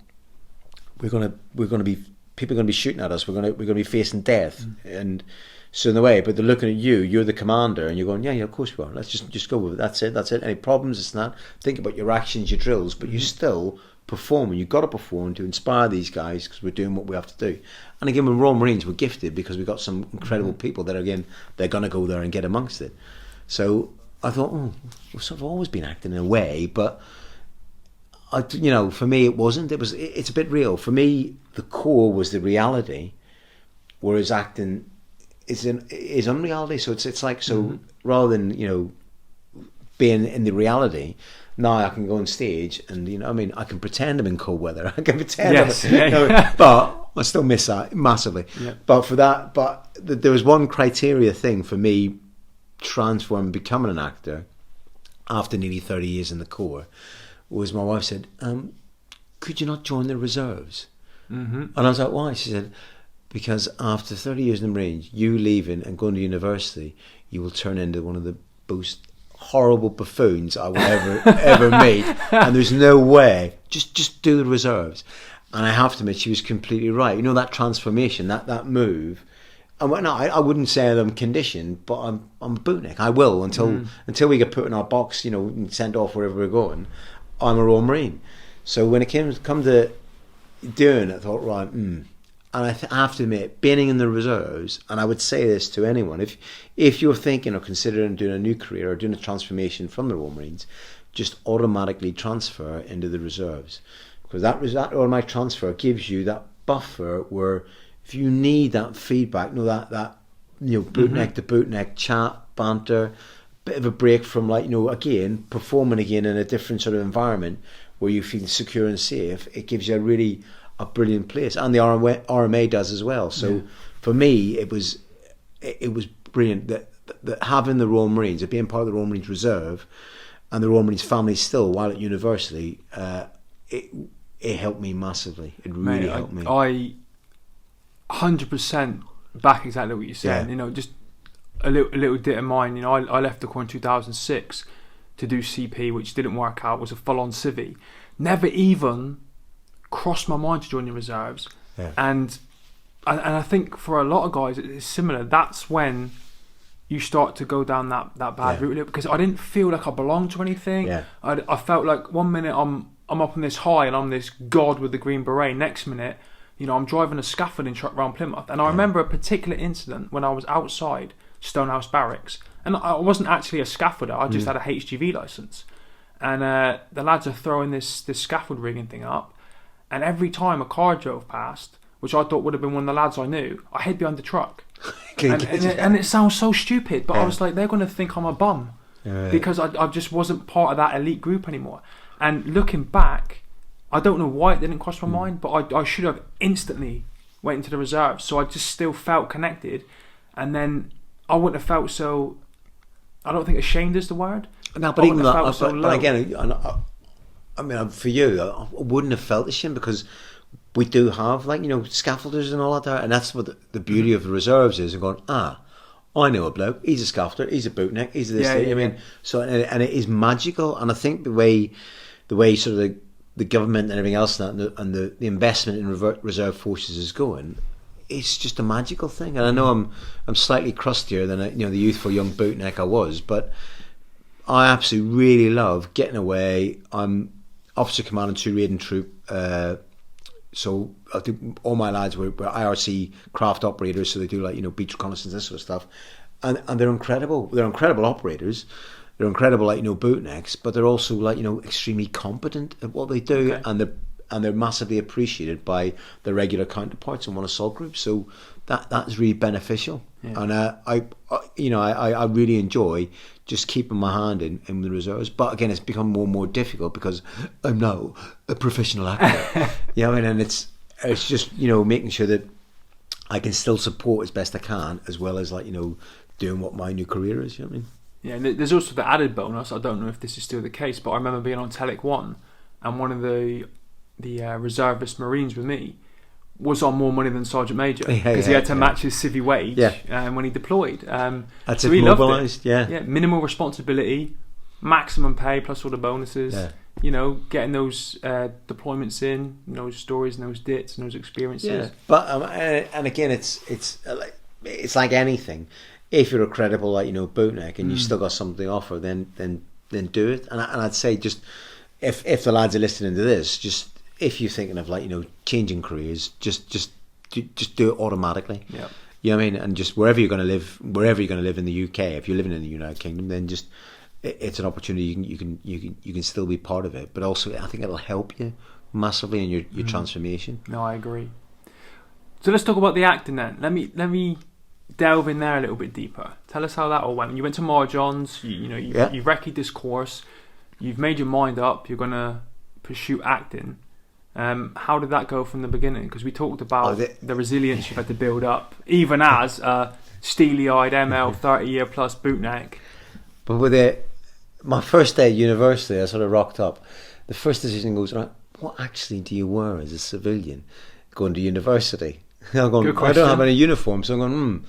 we're going to be, people are going to be shooting at us, we're going to be facing death, and so in a way, but they're looking at you, you're the commander, and you're going, yeah, of course we are, let's just go with it, that's it, any problems, it's not, think about your actions, your drills, but you still perform, and you've got to perform to inspire these guys because we're doing what we have to do. And again, with Royal Marines, we're gifted because we've got some incredible people that, again, they're going to go there and get amongst it. So I thought, we've sort of always been acting in a way, but for me it wasn't. It's a bit real. For me, the core was the reality, whereas acting is unreality. So it's like, so rather than being in the reality, now I can go on stage and I can pretend I'm in cold weather. I can pretend, but I still miss that massively. Yeah. But there was one criteria thing for me transforming, becoming an actor after nearly 30 years in the Corps, was my wife said, could you not join the reserves? And I was like, why? She said, because after 30 years in the Marines, you leaving and going to university, you will turn into one of the most horrible buffoons I will ever meet, and there's no way. Just do the reserves. And I have to admit, she was completely right. That transformation, that move. And I wouldn't say I'm conditioned, but I'm a bootneck. I will until we get put in our box, and sent off wherever we're going. I'm a Royal Marine. So when it come to doing it, I thought, right, and I have to admit, being in the reserves, and I would say this to anyone, if you're thinking or considering doing a new career or doing a transformation from the Royal Marines, just automatically transfer into the reserves, because that automatic transfer gives you that buffer where if you need that feedback, bootneck to bootneck chat, banter, bit of a break from again performing again in a different sort of environment where you feel secure and safe, it gives you a brilliant place, and the RMA does as well. So for me, it was brilliant that having the Royal Marines, being part of the Royal Marines Reserve, and the Royal Marines family still while at university, it helped me massively. It really helped me. I 100% back exactly what you're saying. Yeah. Just a little bit of mine. I left the Corps in 2006 to do CP, which didn't work out. Was a full-on civvy. Never even crossed my mind to join the reserves, and I think for a lot of guys it's similar. That's when you start to go down that bad route, because I didn't feel like I belonged to anything. I felt like one minute I'm up on this high and I'm this god with the green beret, next minute I'm driving a scaffolding truck around Plymouth. And I remember a particular incident when I was outside Stonehouse Barracks, and I wasn't actually a scaffolder, I just had a HGV licence, and the lads are throwing this scaffold rigging thing up. And every time a car drove past, which I thought would have been one of the lads I knew, I hid behind the truck. and it sounds so stupid, but I was like, they're going to think I'm a bum because I just wasn't part of that elite group anymore. And looking back, I don't know why it didn't cross my mind, but I should have instantly went into the reserves. So I just still felt connected, and then I wouldn't have felt so. I don't think ashamed is the word. No, but even that, but again, I mean, for you, I wouldn't have felt ashamed because we do have, scaffolders and all that, and that's what the beauty of the reserves is. And going, I know a bloke. He's a scaffolder. He's a bootneck. He's this thing. I mean, so and it is magical. And I think the way sort of the government and everything else and the investment in reserve forces is going, it's just a magical thing. And I know I'm slightly crustier than the youthful young bootneck I was, but I absolutely really love getting away. I'm officer commanding 2 raiding troop, so I think all my lads were IRC craft operators, so they do beach reconnaissance, this sort of stuff, and they're incredible. They're incredible operators. They're incredible bootnecks, but they're also extremely competent at what they do, and they're massively appreciated by their regular counterparts in one assault group. So that's really beneficial, and I really enjoy just keeping my hand in the reserves. But again, it's become more and more difficult because I'm now a professional actor. And it's just, you know, making sure that I can still support as best I can, as well as, like, you know, doing what my new career is. You know what I mean? Yeah, and there's also the added bonus. I don't know if this is still the case, but I remember being on Telic 1, and one of the reservist Marines with me was on more money than Sergeant Major because he had to match his civvy wage when he deployed. That's so it, he mobilised, loved it. Yeah, minimal responsibility, maximum pay plus all the bonuses. Yeah. You know, getting those deployments in, those stories and those dits and those experiences. Yeah, but and again, it's like anything. If you're a credible, like, you know, bootneck, and you still got something to offer, then do it. And I'd say, just if the lads are listening to this, just if you're thinking of, like, you know, changing careers, just do it automatically. Yeah. You know what I mean? And just wherever you're going to live in the UK, if you're living in the United Kingdom, then just it's an opportunity. You can still be part of it, but also I think it'll help you massively in your transformation. No, I agree. So let's talk about the acting then. Let me delve in there a little bit deeper. Tell us how that all went. You went to Mar John's. You've recce'd this course. You've made your mind up. You're gonna pursue acting. How did that go from the beginning? Because we talked about the resilience you've had to build up, even as a steely-eyed ML 30-year plus bootneck. But with my first day at university, I sort of rocked up. The first decision goes, right, what actually do you wear as a civilian going to university? I'm going, I don't have any uniform, so I'm going,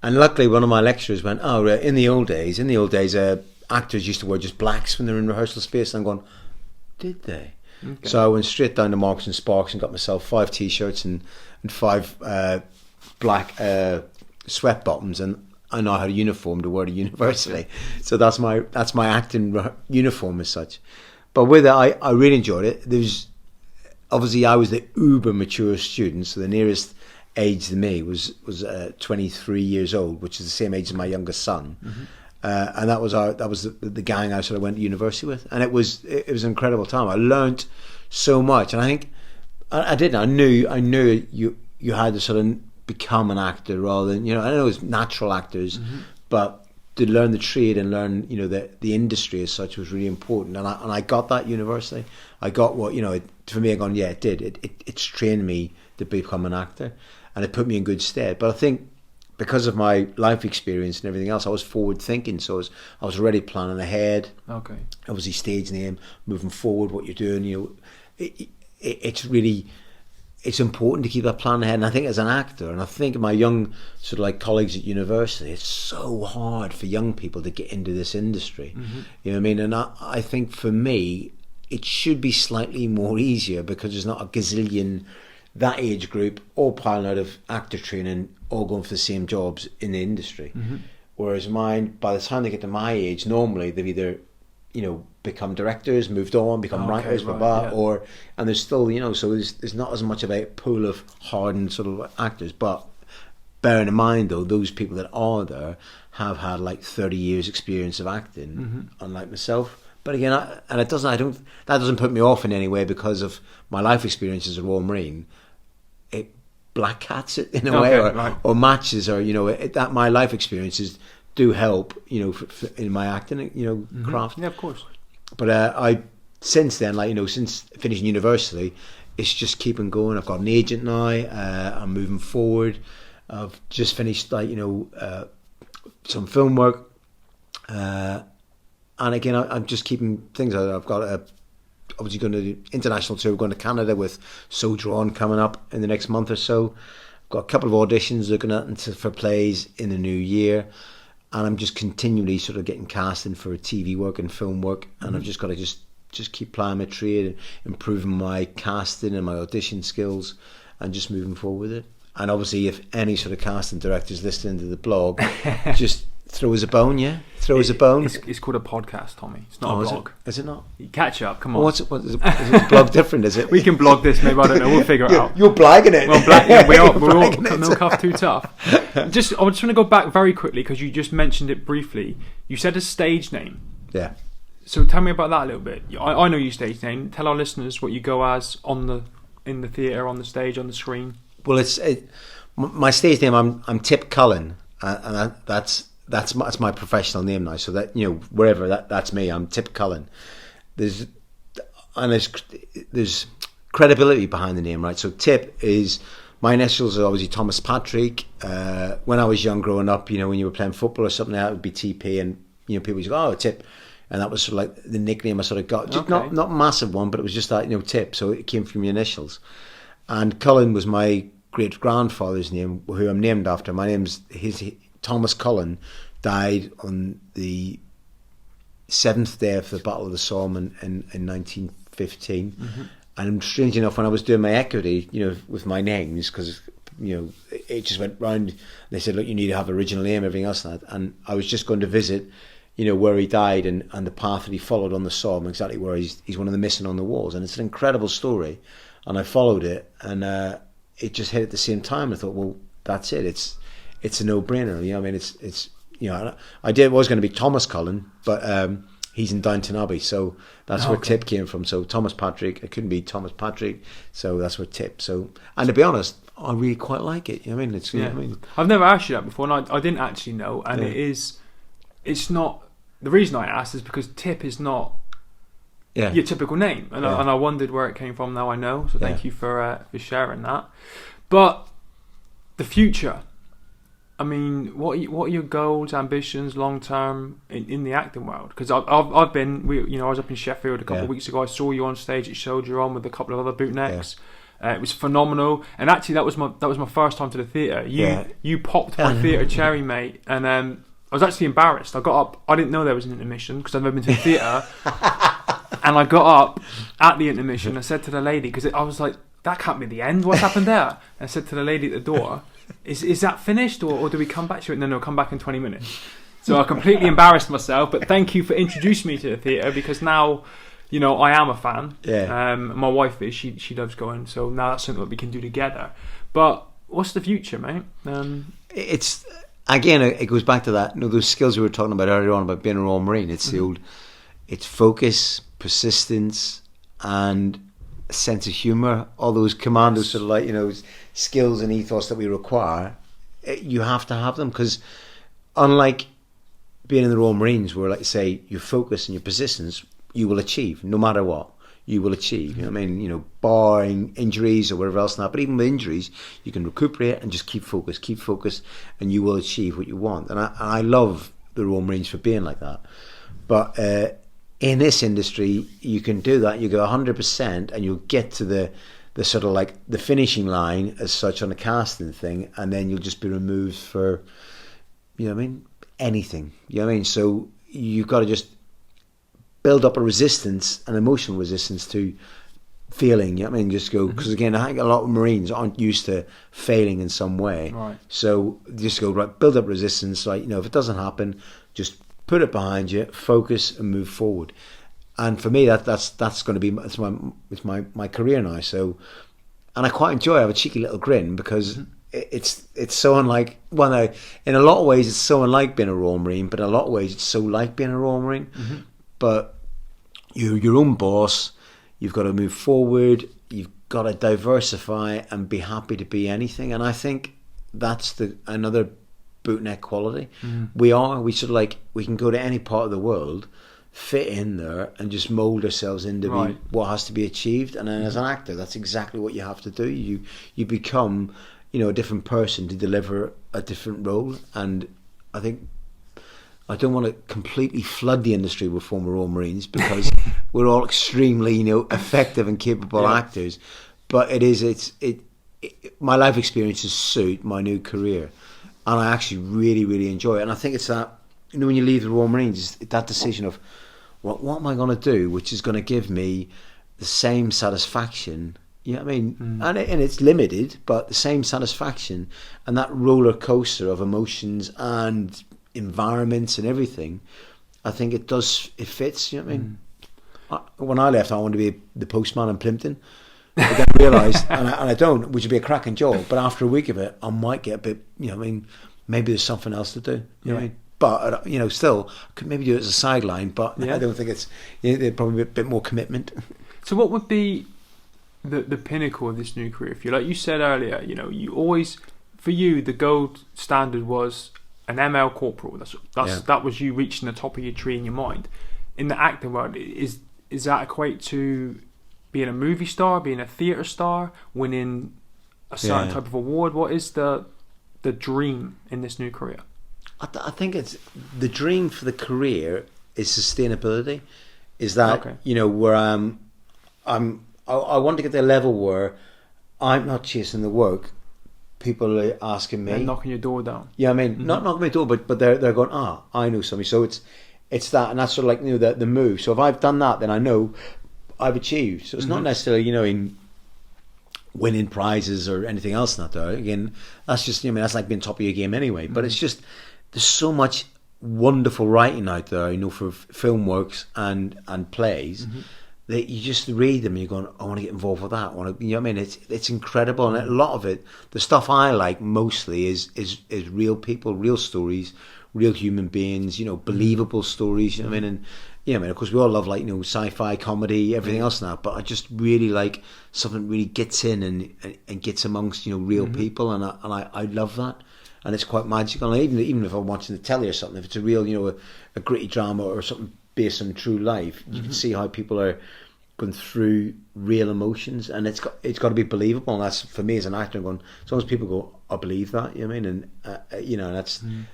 And luckily, one of my lecturers went, in the old days, actors used to wear just blacks when they were in rehearsal space. And I'm going, did they? Okay. So I went straight down to Marks and Sparks and got myself 5 t-shirts and 5 black sweat bottoms, and I now had a uniform to wear to university. So that's my acting uniform as such. But with it, I really enjoyed it. Obviously I was the uber mature student, so the nearest age to me was 23 years old, which is the same age as my youngest son. Mm-hmm. And that was the gang I sort of went to university with, and it was an incredible time. I learned so much, and I think I knew you had to sort of become an actor rather than, I know it was natural actors, but to learn the trade and learn, the industry as such was really important. And I got that at university. I got what, for me, it did. It's trained me to become an actor, and it put me in good stead. But I think because of my life experience and everything else, I was forward thinking. So I was already planning ahead. Okay. Obviously, stage name, moving forward, what you're doing. It's important to keep that plan ahead. And I think as an actor, and I think my young sort of like colleagues at university, it's so hard for young people to get into this industry. Mm-hmm. You know what I mean? And I think for me, it should be slightly more easier because there's not a gazillion that age group all piling out of actor training, all going for the same jobs in the industry. Mm-hmm. Whereas mine, by the time they get to my age, normally they've either, become directors, moved on, become writers, and there's still, so there's not as much of a pool of hardened sort of actors. But bearing in mind, though, those people that are there have had like 30 years experience of acting, unlike myself. But again, that doesn't put me off in any way because of my life experiences as a Royal Marine. It black cats it in a way, or matches, or that my life experiences do help, in my acting, craft. Yeah, of course. But I since then, since finishing university, it's just keeping going. I've got an agent now. I'm moving forward. I've just finished some film work, and again, I'm just keeping things. I've got obviously going to do international tour. We're going to Canada with So Drawn coming up in the next month or so. I've got a couple of auditions looking at for plays in the new year. And I'm just continually sort of getting casting for TV work and film work, and I've just got to just keep plying my trade and improving my casting and my audition skills, and just moving forward with it. And obviously, if any sort of casting director's listening to the blog, just throw us a bone, throw us a bone. It's called a podcast, Tommy. It's not a blog. Is it not? You catch up, come on. What is a blog different, is it? We can blog this, maybe, I don't know, we'll figure it out. You're blagging it. We are. We're all milk off too tough. I just want to go back very quickly, because you just mentioned it briefly. You said a stage name. Yeah. So tell me about that a little bit. I know your stage name. Tell our listeners what you go as in the theatre, on the stage, on the screen. Well, my stage name. I'm Tip Cullen, and that's my professional name now. So that wherever that's me. I'm Tip Cullen. There's credibility behind the name, right? So Tip is, my initials are obviously Thomas Patrick. When I was young, growing up, you know, when you were playing football or something, that would be TP, and you know, people would go, "Oh, Tip," and that was sort of like the nickname I sort of got. Just not a massive one, but it was just that, you know, Tip. So it came from your initials. And Cullen was my great grandfather's name, who I'm named after. My name's Thomas Cullen. Died on the 7th day of the Battle of the Somme in 1915. Mm-hmm. And strange enough, when I was doing my equity, you know, with my names, because, you know, it just went round. They said, look, you need to have original name, everything else and that. And I was just going to visit, you know, where he died and the path that he followed on the Somme, exactly where he's one of the missing on the walls. And it's an incredible story. And I followed it, and it just hit at the same time. I thought, well, that's it. It's a no-brainer. You know, I mean, it's you know, was going to be Thomas Cullen, but he's in Downton Abbey, so that's where Tip came from. So Thomas Patrick, it couldn't be Thomas Patrick, so that's where Tip. So, and to be honest, I really quite like it. You know what I mean? It's, you know what I mean? I've never asked you that before, and I didn't actually know. And it's not. The reason I asked is because Tip is not your typical name, and I wondered where it came from. Now I know. So thank you for sharing that. But the future. I mean, what are your goals, ambitions, long term in the acting world? Because I've been, I was up in Sheffield a couple of weeks ago. I saw you on stage at Soldier On with a couple of other bootnecks. It was phenomenal, and actually that was my first time to the theatre. You popped my theatre cherry, mate, and I was actually embarrassed. I got up. I didn't know there was an intermission because I've never been to the theatre, and I got up at the intermission. I said to the lady, because I was like, that can't be the end. What's happened there? And I said to the lady at the door, Is that finished, or do we come back to it? No, come back in 20 minutes. So I completely embarrassed myself, but thank you for introducing me to the theatre, because now, you know, I am a fan. My wife is. She loves going, so now that's something that we can do together. But what's the future, mate? It's, again, it goes back to that, you know, those skills we were talking about earlier on about being a Royal Marine. It's the old, it's focus, persistence, and a sense of humour. All those commandos sort of like, you know, skills and ethos that we require, you have to have them, because unlike being in the Royal Marines, where, like you say, your focus and your persistence, you will achieve no matter what. You will achieve. You know what I mean? You know, barring injuries or whatever else. Not, but even with injuries, you can recuperate and just keep focus, and you will achieve what you want. And I love the Royal Marines for being like that. But in this industry, you can do that. You go 100%, and you'll get to the sort of like the finishing line as such on a casting thing, and then you'll just be removed for, you know what I mean, anything. You know what I mean? So you've got to just build up a resistance, an emotional resistance to failing. You know what I mean? Just go, because again, I think a lot of Marines aren't used to failing in some way. Right. So just go, right, build up resistance. Like, you know, if it doesn't happen, just put it behind you, focus, and move forward. And for me, that's going to be it's my career now. So, and I quite enjoy. I have a cheeky little grin, because it's so unlike. Well, in a lot of ways, it's so unlike being a Royal Marine, but in a lot of ways, it's so like being a Royal Marine. But you're your own boss. You've got to move forward. You've got to diversify and be happy to be anything. And I think that's another bootneck quality. We sort of like, we can go to any part of the world, fit in there, and just mould ourselves into what has to be achieved. And then as an actor, that's exactly what you have to do. You become, you know, a different person to deliver a different role. And I think I don't want to completely flood the industry with former Royal Marines, because we're all extremely, you know, effective and capable actors. But my life experiences suit my new career, and I actually really, really enjoy it. And I think it's that, you know, when you leave the Royal Marines, it's that decision of, what am I going to do, which is going to give me the same satisfaction. You know what I mean? And it's limited, but the same satisfaction, and that roller coaster of emotions and environments and everything. I think it fits. You know what I mean? When I left, I wanted to be the postman in Plimpton. I then realised, and I don't, which would be a cracking job. But after a week of it, I might get a bit. You know what I mean? Maybe there's something else to do. You know what I mean? But you know, still, I could maybe do it as a sideline. But I don't think it's. You know, there'd probably be a bit more commitment. So, what would be the pinnacle of this new career? If you, like you said earlier, you know, you always, for you, the gold standard was an ML corporal. That was you reaching the top of your tree in your mind. In the acting world, is that equate to being a movie star, being a theatre star, winning a certain type of award? What is the dream in this new career? I think it's the dream for the career is sustainability. Is that where I want to get to a level where I'm not chasing the work. People are asking me, and knocking your door down. Yeah, I mean, not knocking my door, but they're going, I know somebody. So it's that, and that's sort of like the move. So if I've done that, then I know I've achieved. So it's not necessarily in winning prizes or anything else. Not there. Again, that's just that's like being top of your game anyway. But it's just there's so much wonderful writing out there, for film works and plays. That you just read them and you're going, I want to get involved with that. It's incredible, and a lot of it, the stuff I like mostly is real people, real stories, real human beings. Believable stories. And of course we all love sci-fi, comedy, everything else now. But I just really like something that really gets in and gets amongst real people, and I love that. And it's quite magical. And even if I'm watching the telly or something, if it's a real a gritty drama or something based on true life, you can see how people are going through real emotions, and it's got to be believable. And that's for me as an actor, going, as long as people go, I believe that, and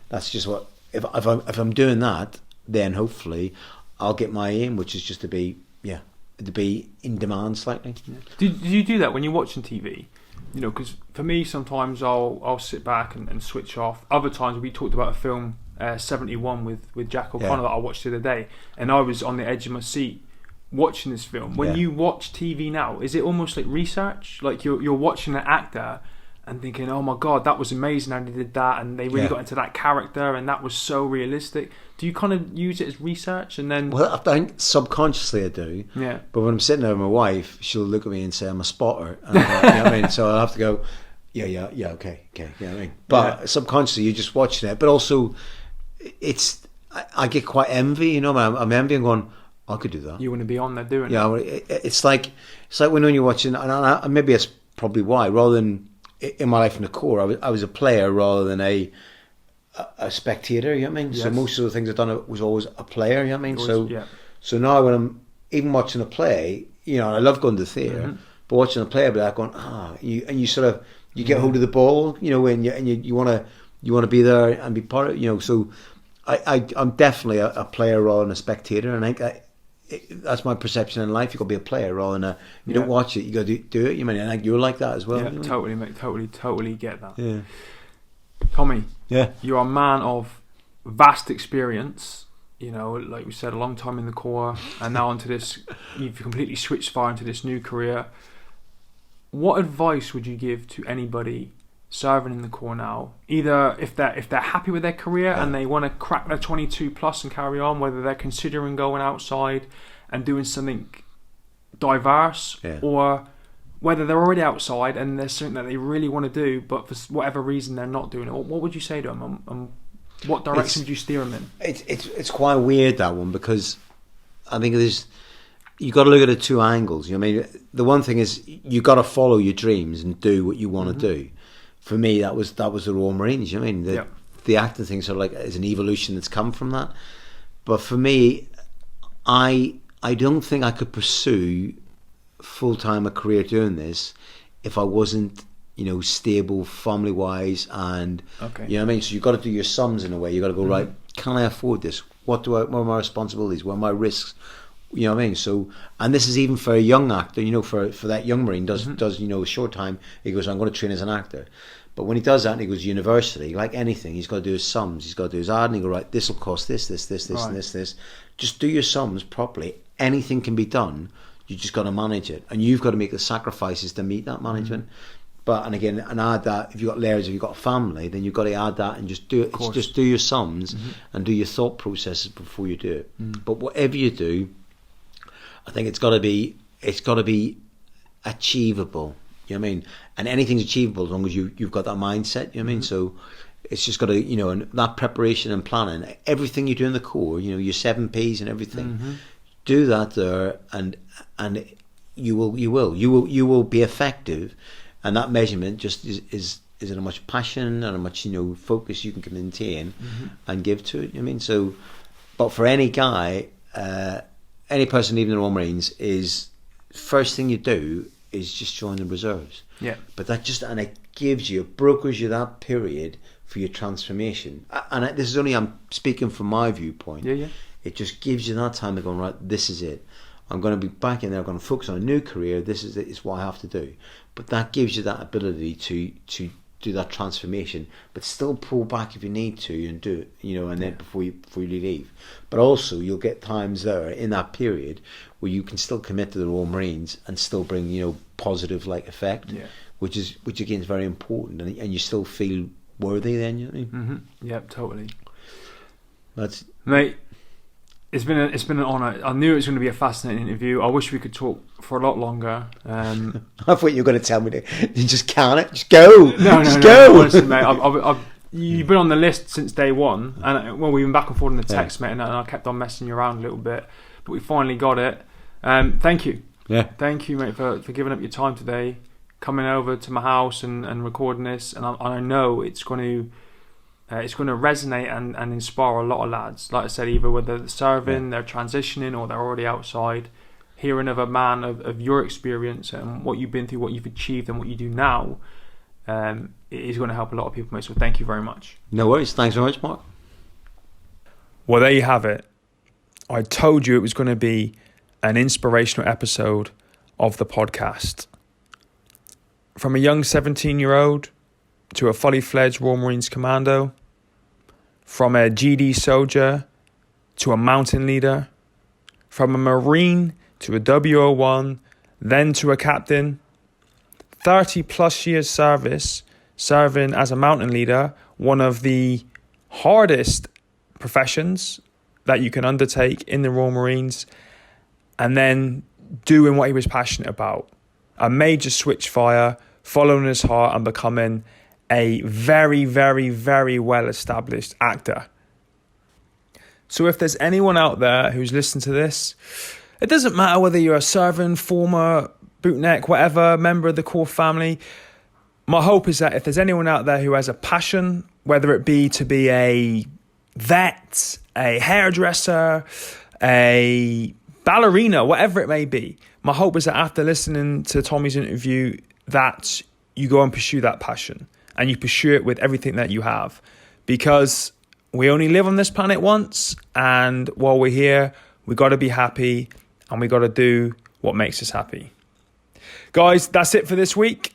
that's just what if I'm doing that, then hopefully I'll get my aim, which is just to be in demand slightly. Do you do that when you're watching TV? Because for me, sometimes I'll sit back and switch off. Other times, we talked about a film 71 with Jack O'Connor that I watched the other day, and I was on the edge of my seat watching this film. When you watch TV now, is it almost like research? Like you're watching an actor and thinking, oh my god, that was amazing how they did that, and they really got into that character, and that was so realistic. Do you kind of use it as research and then? Well, I think subconsciously I do. Yeah. But when I'm sitting there with my wife, she'll look at me and say I'm a spotter. And you know what I mean? So I'll have to go, okay. You know what I mean? But subconsciously you're just watching it. But also, I get quite envy. I'm envying, going, I could do that. You want to be on there doing it. Yeah, it's like when you're watching, and maybe that's probably why. Rather than in my life in the core, I was a player rather than a spectator. You know what I mean? Yes. So most of the things I've done was always a player. You know what I mean? So now when I'm even watching a play, I love going to the theatre, but watching a play, I'll be like going, you sort of you get hold of the ball, and you want to be there and be part of, So I'm definitely a player rather than a spectator, and I think that's my perception in life. You got to be a player rather than you don't watch it. You got to do it. I think you're like that as well. Yeah, totally, mate. Totally get that. Yeah, Tommy. Yeah, you're a man of vast experience. Like we said, a long time in the Corps, and now onto this. You've completely switched fire into this new career. What advice would you give to anybody serving in the Corps now? Either if they're happy with their career and they want to crack their 22 plus and carry on, whether they're considering going outside and doing something diverse, or whether they're already outside and there's something that they really want to do, but for whatever reason they're not doing it. What would you say to them? What direction would you steer them in? It's quite weird, that one, because I think you got to look at it two angles. The one thing is you got to follow your dreams and do what you want to do. For me, that was the Royal Marines. The acting thing sort of like is an evolution that's come from that. But for me, I don't think I could pursue full-time a career doing this if I wasn't stable family wise, and you know what I mean. So you've got to do your sums in a way. You got to go, right, can I afford this? What are my responsibilities? What are my risks? You know what I mean? So, and this is even for a young actor. For that young Marine does a short time. He goes, I'm going to train as an actor. But when he does that and he goes to university, like anything, he's got to do his sums. He's got to do his ad, and he go, right, this will cost this, and this. Just do your sums properly. Anything can be done. You just got to manage it, and you've got to make the sacrifices to meet that management. And again, add that if you've got layers, if you've got a family, then you've got to add that and just do it. Just do your sums and do your thought processes before you do it. But whatever you do, I think it's got to be achievable. You know what I mean? And anything's achievable as long as you've got that mindset. You know what I mean? So it's just got to, and that preparation and planning, everything you do in the Corps, your 7 Ps and everything, do that there, and you will be effective. And that measurement just is in how much passion and how much focus you can maintain and give to it. I mean, but for any guy, any person leaving the Royal Marines is first thing you do is just join the reserves. Yeah. But and it gives you, it brokers you that period for your transformation. And this is only, I'm speaking from my viewpoint. Yeah. It just gives you that time to go, right, this is it. I'm going to be back in there, I'm going to focus on a new career, this is it, it's what I have to do. But that gives you that ability to do that transformation, but still pull back if you need to and do it, and then before you leave. But also you'll get times there in that period where you can still commit to the Royal Marines and still bring, positive effect, which again is very important, and you still feel worthy then, you know what I mean? Mm-hmm. Yep, totally. That's mate. It's been an honour. I knew it was going to be a fascinating interview. I wish we could talk for a lot longer. I thought you were going to tell me you just can't. Just go. No. Go. Honestly, mate, you've been on the list since day one, and we've been back and forth in the text, mate, and I kept on messing you around a little bit, but we finally got it. Thank you. Yeah. Thank you, mate, for giving up your time today, coming over to my house and recording this, and I know it's going to resonate and inspire a lot of lads. Like I said, either whether they're serving, they're transitioning, or they're already outside. Hearing of a man of your experience and what you've been through, what you've achieved, and what you do now, it is going to help a lot of people, mate. So thank you very much. No worries. Thanks very much, Mark. Well, there you have it. I told you it was going to be an inspirational episode of the podcast. From a young 17-year-old to a fully fledged Royal Marines commando, from a GD soldier to a mountain leader, from a Marine to a WO1, then to a captain, 30 plus years service, serving as a mountain leader, one of the hardest professions that you can undertake in the Royal Marines, and then doing what he was passionate about, a major switch fire, following his heart and becoming a very, very, very well-established actor. So if there's anyone out there who's listened to this, it doesn't matter whether you're a serving, former, bootneck, whatever, member of the core family. My hope is that if there's anyone out there who has a passion, whether it be to be a vet, a hairdresser, a ballerina, whatever it may be, my hope is that after listening to Tommy's interview, that you go and pursue that passion. And you pursue it with everything that you have. Because we only live on this planet once. And while we're here, we got to be happy. And we got to do what makes us happy. Guys, that's it for this week.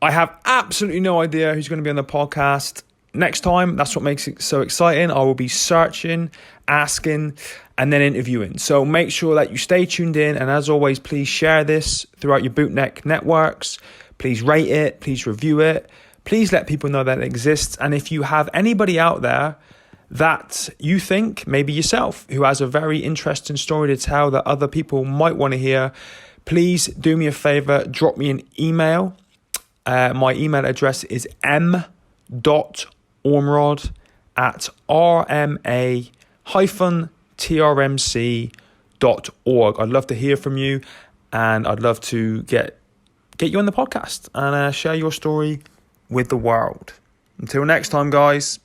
I have absolutely no idea who's going to be on the podcast next time. That's what makes it so exciting. I will be searching, asking, and then interviewing. So make sure that you stay tuned in. And as always, please share this throughout your bootneck networks. Please rate it. Please review it. Please let people know that it exists. And if you have anybody out there that you think, maybe yourself, who has a very interesting story to tell that other people might want to hear, please do me a favor, drop me an email. My email address is m.ormrod@rma-trmc.org. I'd love to hear from you, and I'd love to get you on the podcast and share your story with the world. Until next time, guys.